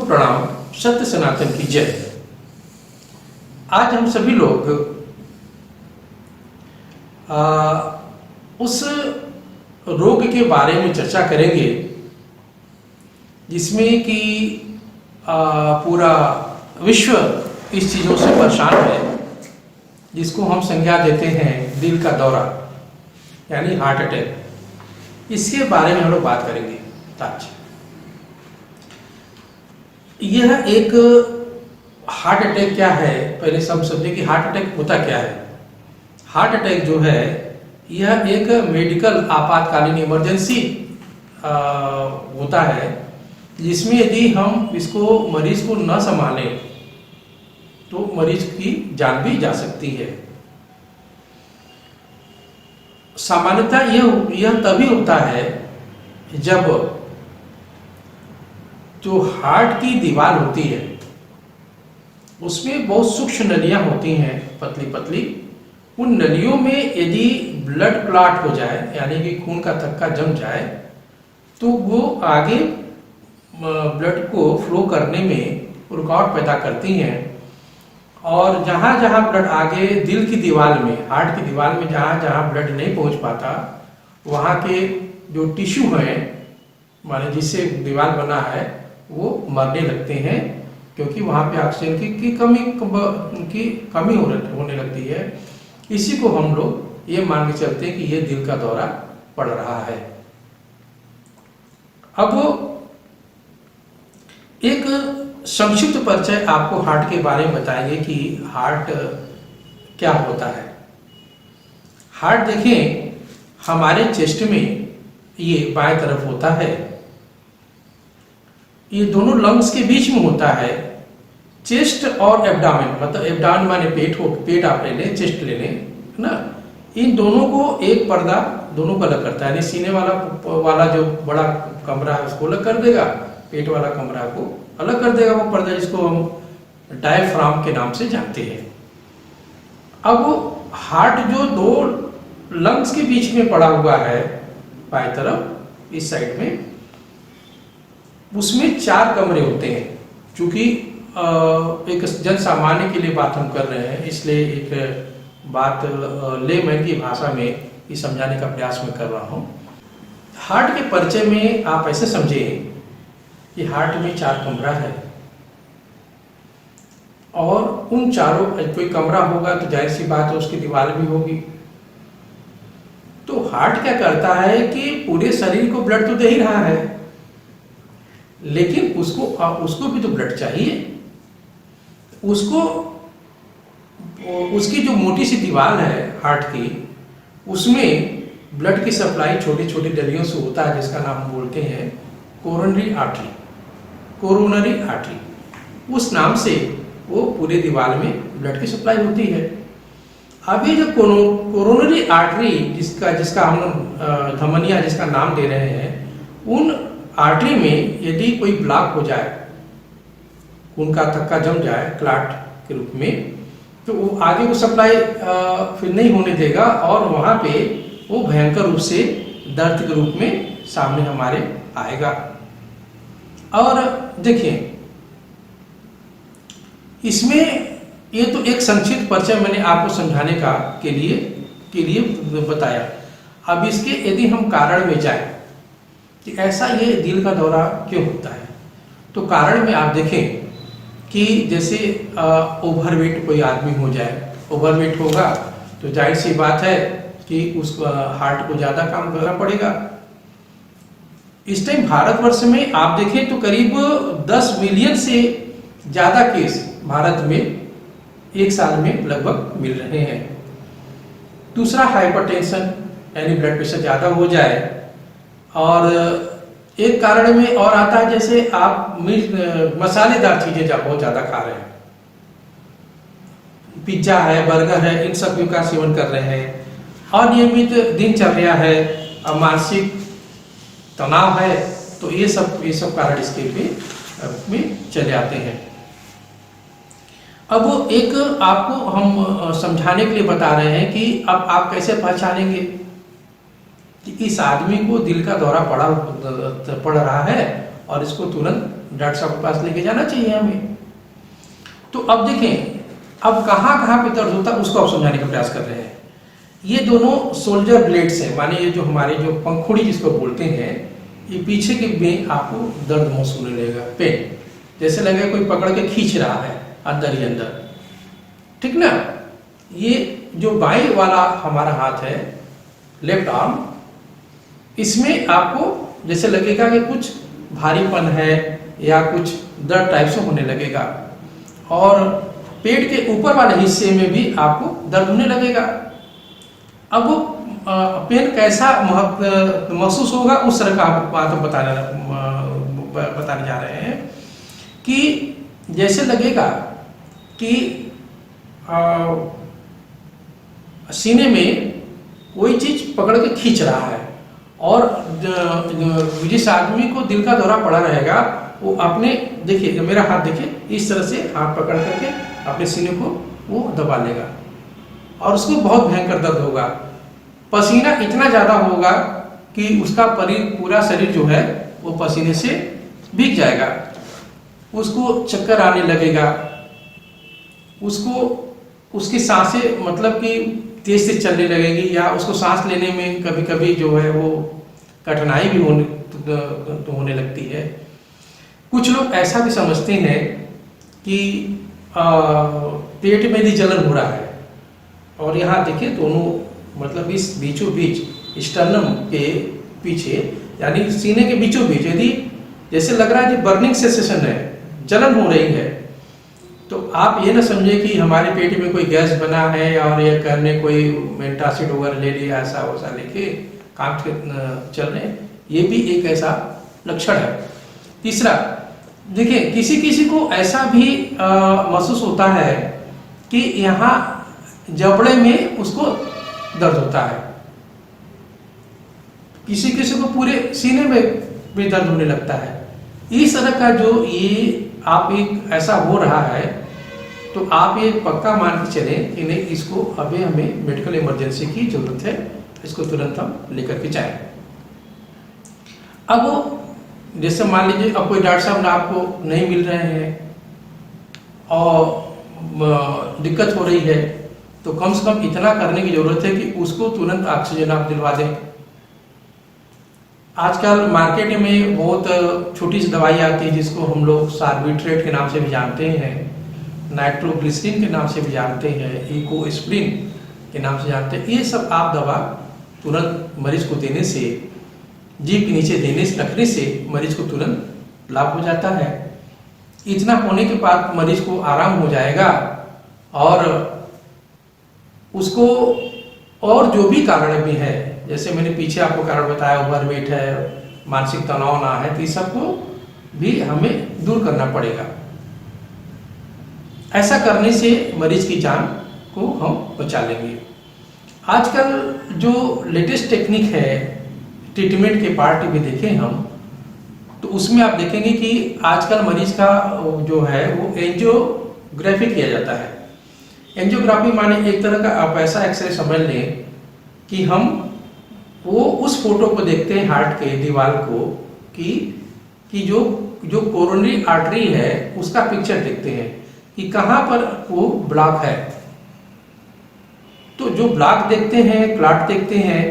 प्रणाम, सत्य सनातन की जय। आज हम सभी लोग उस रोग के बारे में चर्चा करेंगे जिसमें कि पूरा विश्व इस चीज़ों से परेशान है, जिसको हम संज्ञा देते हैं दिल का दौरा यानी हार्ट अटैक। इसके बारे में हम लोग बात करेंगे आज। यह एक हार्ट अटैक क्या है, पहले सब समझे कि हार्ट अटैक होता क्या है। हार्ट अटैक जो है यह एक मेडिकल आपातकालीन इमरजेंसी होता है, जिसमें यदि हम इसको मरीज को न संभालें तो मरीज की जान भी जा सकती है। सामान्यतः यह तभी होता है जब जो हार्ट की दीवार होती है उसमें बहुत सूक्ष्म नलियां होती हैं, पतली पतली। उन नलियों में यदि ब्लड क्लॉट हो जाए यानी कि खून का थक्का जम जाए तो वो आगे ब्लड को फ्लो करने में रुकावट पैदा करती हैं। और जहाँ जहाँ ब्लड आगे दिल की दीवार में, हार्ट की दीवार में जहाँ जहाँ ब्लड नहीं पहुँच पाता, वहाँ के जो टिश्यू हैं माने जिससे दीवार बना है वो मरने लगते हैं, क्योंकि वहाँ पे ऑक्सीजन की कमी होने लगती है। इसी को हम लोग ये मान के चलते हैं कि ये दिल का दौरा पड़ रहा है। अब एक संक्षिप्त परिचय आपको हार्ट के बारे में बताएंगे कि हार्ट क्या होता है। हार्ट देखें, हमारे चेस्ट में ये बाएं तरफ होता है, ये दोनों लंग्स के बीच में होता है। चेस्ट और एब्डामेन, मतलब एब्डामेन माने पेट आप ले लें, चेस्ट ले लें, है ना। इन दोनों को एक पर्दा दोनों को अलग करता है, यानी सीने वाला जो बड़ा कमरा है उसको अलग कर देगा, पेट वाला कमरा को अलग कर देगा वो पर्दा, जिसको हम डायफ्राम के नाम से जानते हैं। अब हार्ट जो दो लंग्स के बीच में पड़ा हुआ है बाएं तरफ इस साइड में, उसमें 4 कमरे होते हैं। चूंकि एक जन सामान्य के लिए बात हम कर रहे हैं, इसलिए एक बात लेमैन की भाषा में ये समझाने का प्रयास मैं कर रहा हूँ। हार्ट के परिचय में आप ऐसे समझे कि हार्ट में 4 कमरा है और उन चारों, कोई कमरा होगा तो जाहिर सी बात है उसकी दीवार भी होगी। तो हार्ट क्या करता है कि पूरे शरीर को ब्लड तो दे ही रहा है, लेकिन उसको भी तो ब्लड चाहिए। उसकी जो मोटी सी दीवार है हार्ट की, उसमें ब्लड की सप्लाई छोटी छोटी नलियों से होता है, जिसका नाम हम बोलते हैं कोरोनरी आर्टरी। उस नाम से वो पूरे दीवार में ब्लड की सप्लाई होती है। अब ये जो कोरोनरी आर्टरी जिसका हम धमनिया जिसका नाम दे रहे हैं, उन आर्टरी में यदि कोई ब्लॉक हो जाए, खून का थक्का जम जाए क्लॉट के रूप में, तो वो आगे वो सप्लाई फिर नहीं होने देगा और वहाँ पे वो भयंकर रूप से दर्द के रूप में सामने हमारे आएगा। और देखिए, इसमें ये तो एक संक्षिप्त परिचय मैंने आपको समझाने के लिए बताया। अब इसके यदि हम कारण में जाएं कि ऐसा ये दिल का दौरा क्यों होता है, तो कारण में आप देखें कि जैसे ओवरवेट कोई आदमी हो जाए, ओवरवेट होगा तो जाहिर सी बात है कि उस हार्ट को ज़्यादा काम करना पड़ेगा। इस टाइम भारतवर्ष में आप देखें तो करीब 10 मिलियन से ज़्यादा केस भारत में एक साल में लगभग मिल रहे हैं। दूसरा, हाइपरटेंशन यानी ब्लड प्रेशर ज़्यादा हो जाए। और एक कारण में और आता है, जैसे आप मसालेदार चीजें बहुत ज्यादा खा रहे हैं, पिज्जा है, बर्गर है, इन सब का सेवन कर रहे हैं, अनियमित दिनचर्या है, मानसिक तनाव है, तो ये सब कारण इसके में चले आते हैं। अब एक आपको हम समझाने के लिए बता रहे हैं कि अब आप कैसे पहचानेंगे कि इस आदमी को दिल का दौरा पड़ रहा है और इसको तुरंत डॉक्टर साहब के पास लेके जाना चाहिए हमें। तो अब देखें, अब कहाँ कहाँ पे दर्द होता है उसको आप समझाने का प्रयास कर रहे हैं। ये दोनों सोल्जर ब्लेड्स हैं, माने ये जो हमारे जो पंखुड़ी जिसको बोलते हैं, ये पीछे के में आपको दर्द महसूस होने लगेगा, पेन, जैसे लगेगा कोई पकड़ के खींच रहा है अंदर ही अंदर, ठीक ना। ये जो बाएं वाला हमारा हाथ है, लेफ्ट आर्म, इसमें आपको जैसे लगेगा कि कुछ भारीपन है या कुछ दर्द टाइप से होने लगेगा, और पेट के ऊपर वाले हिस्से में भी आपको दर्द होने लगेगा। अब वो पेन कैसा महसूस होगा उस तरह का आपको बात बताने जा रहे हैं कि जैसे लगेगा कि सीने में कोई चीज पकड़ के खींच रहा है, और जिस आदमी को दिल का दौरा पड़ा रहेगा वो अपने, देखिए मेरा हाथ देखिए, इस तरह से हाथ पकड़ करके अपने सीने को वो दबा लेगा और उसको बहुत भयंकर दर्द होगा। पसीना इतना ज़्यादा होगा कि उसका पूरा शरीर जो है वो पसीने से भीग जाएगा, उसको चक्कर आने लगेगा, उसकी सांसें मतलब कि तेज से चलने लगेगी, या उसको सांस लेने में कभी कभी जो है वो कठिनाई भी होने लगती है। कुछ लोग ऐसा भी समझते हैं कि पेट में भी जलन हो रहा है, और यहाँ देखिए दोनों मतलब इस बीचों बीच स्टर्नम के पीछे यानी सीने के बीचों बीच यदि जैसे लग रहा है कि बर्निंग सेंसेशन है, जलन हो रही है, तो आप ये ना समझे कि हमारे पेट में कोई गैस बना है और ये करने कोई एंटासिड वगैरह ले लिया, ऐसा वैसा लेके काम चल रहे हैं, ये भी एक ऐसा लक्षण है। तीसरा देखिए, किसी किसी को ऐसा भी महसूस होता है कि यहाँ जबड़े में उसको दर्द होता है, किसी किसी को पूरे सीने में भी दर्द होने लगता है। इस तरह का जो ये आप एक ऐसा हो रहा है, तो आप ये पक्का मान के चलें कि नहीं, इसको अभी हमें मेडिकल इमरजेंसी की जरूरत है, इसको तुरंत हम लेकर के जाएं। अब जैसे मान लीजिए अब कोई डॉक्टर साहब आपको नहीं मिल रहे हैं और दिक्कत हो रही है, तो कम से कम इतना करने की जरूरत है कि उसको तुरंत ऑक्सीजन आप दिलवा दें। आजकल मार्केट में बहुत छोटी सी दवाई आती है जिसको हम लोग सार्बिट्रेट के नाम से भी जानते हैं, नाइट्रोग्लिसरीन के नाम से भी जानते हैं, इकोस्प्रिन के नाम से जानते हैं। ये सब आप दवा तुरंत मरीज को देने से, जीभ के नीचे रखने से मरीज को तुरंत लाभ हो जाता है। इतना होने के बाद मरीज को आराम हो जाएगा, और उसको और जो भी कारण भी है, जैसे मैंने पीछे आपको कारण बताया, ओवरवेट है, मानसिक तनाव ना है, तो इस सबको भी हमें दूर करना पड़ेगा। ऐसा करने से मरीज की जान को हम बचा लेंगे। आजकल जो लेटेस्ट टेक्निक है ट्रीटमेंट के पार्ट भी देखें हम, तो उसमें आप देखेंगे कि आजकल मरीज का जो है वो एंजियोग्राफी किया जाता है। एंजियोग्राफी माने एक तरह का आप ऐसा एक्सरे समझ लें कि हम वो उस फोटो को देखते हैं हार्ट के दीवार को, कि जो कोरोनरी आर्टरी है उसका पिक्चर देखते हैं कि कहाँ पर वो ब्लॉक है। तो जो ब्लॉक देखते हैं, क्लॉट देखते हैं,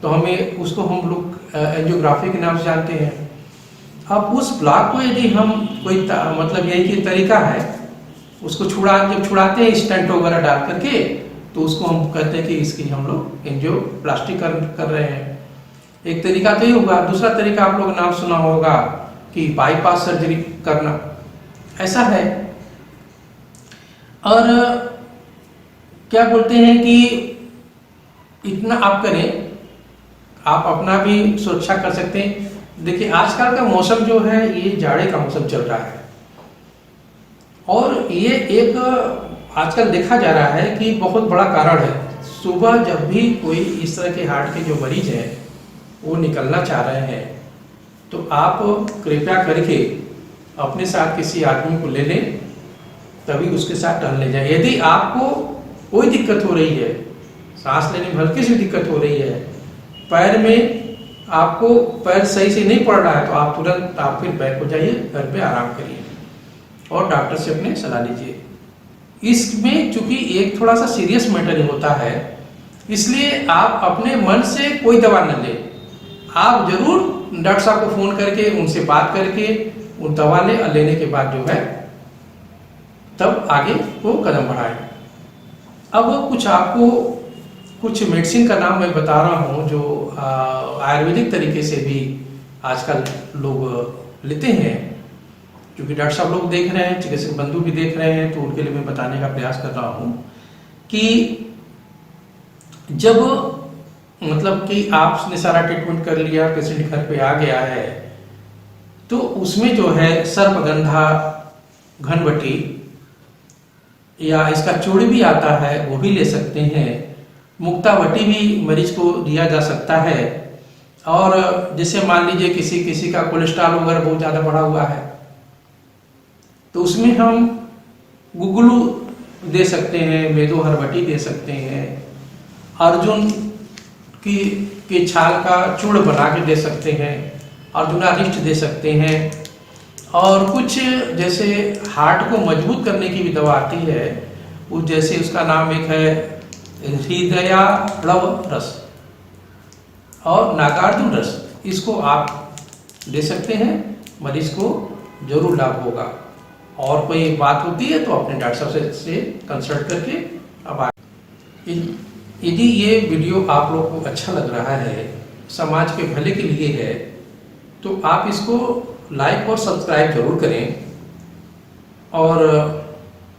तो हमें उसको हम लोग एंजियोग्राफी के नाम से जानते हैं। अब उस ब्लॉक को यदि हम कोई मतलब यही कि तरीका है, उसको जब छुड़ाते हैं स्टेंट वगैरह डाल करके, तो उसको हम कहते हैं कि इसकी हम लोग एंजियोप्लास्टी कर रहे हैं। एक तरीका तो ये होगा। दूसरा तरीका आप लोग नाम सुना होगा कि बाईपास सर्जरी करना, ऐसा है। और क्या बोलते हैं कि इतना आप करें, आप अपना भी सुरक्षा कर सकते हैं। देखिए आजकल का मौसम जो है ये जाड़े का मौसम चल रहा है, और ये एक आजकल देखा जा रहा है कि बहुत बड़ा कारण है। सुबह जब भी कोई इस तरह के हार्ट के जो मरीज हैं वो निकलना चाह रहे हैं, तो आप कृपया करके अपने साथ किसी आदमी को ले लें, तभी उसके साथ टहलने जाएं। यदि आपको कोई दिक्कत हो रही है, सांस लेने में हल्की सी दिक्कत हो रही है, पैर में आपको पैर सही से नहीं पड़ रहा है तो आप तुरंत आप फिर बैक हो जाइए, घर पे आराम करिए और डॉक्टर से अपने सलाह लीजिए। इसमें चूंकि एक थोड़ा सा सीरियस मैटर होता है, इसलिए आप अपने मन से कोई दवा न लें। आप जरूर डॉक्टर साहब को फ़ोन करके उनसे बात करके वो दवा लें और लेने के बाद जो है तब आगे वो कदम बढ़ाएं। अब कुछ आपको कुछ मेडिसिन का नाम मैं बता रहा हूँ जो आयुर्वेदिक तरीके से भी आजकल लोग लेते हैं, क्योंकि डॉक्टर साहब लोग देख रहे हैं, चिकित्सक बंधु भी देख रहे हैं, तो उनके लिए मैं बताने का प्रयास कर रहा हूँ कि जब मतलब कि आपने सारा ट्रीटमेंट कर लिया, पेशेंट घर पे आ गया है, तो उसमें जो है सर्पगंधा, घनवटी या इसका चूर्ण भी आता है वो भी ले सकते हैं। मुक्तावटी भी मरीज को दिया जा सकता है। और जैसे मान लीजिए किसी का कोलेस्ट्रॉल वगैरह बहुत ज़्यादा बढ़ा हुआ है तो उसमें हम गुगलू दे सकते हैं, मेदो हरबटी दे सकते हैं, अर्जुन की छाल का चूर्ण बना के दे सकते हैं, अर्जुनारिष्ट दे सकते हैं। और कुछ जैसे हार्ट को मजबूत करने की भी दवा आती है, वो जैसे उसका नाम एक है हृदयारव रस और नागार्जुन रस, इसको आप दे सकते हैं, मरीज को जरूर लाभ होगा। और कोई बात होती है तो अपने डॉक्टर साहब से कंसल्ट करके अब यदि ये वीडियो आप लोग को अच्छा लग रहा है, समाज के भले के लिए है, तो आप इसको लाइक और सब्सक्राइब जरूर करें। और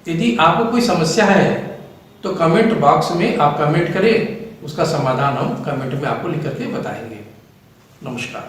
यदि आपको कोई समस्या है तो कमेंट बॉक्स में आप कमेंट करें, उसका समाधान हम कमेंट में आपको लिख करके बताएंगे। नमस्कार।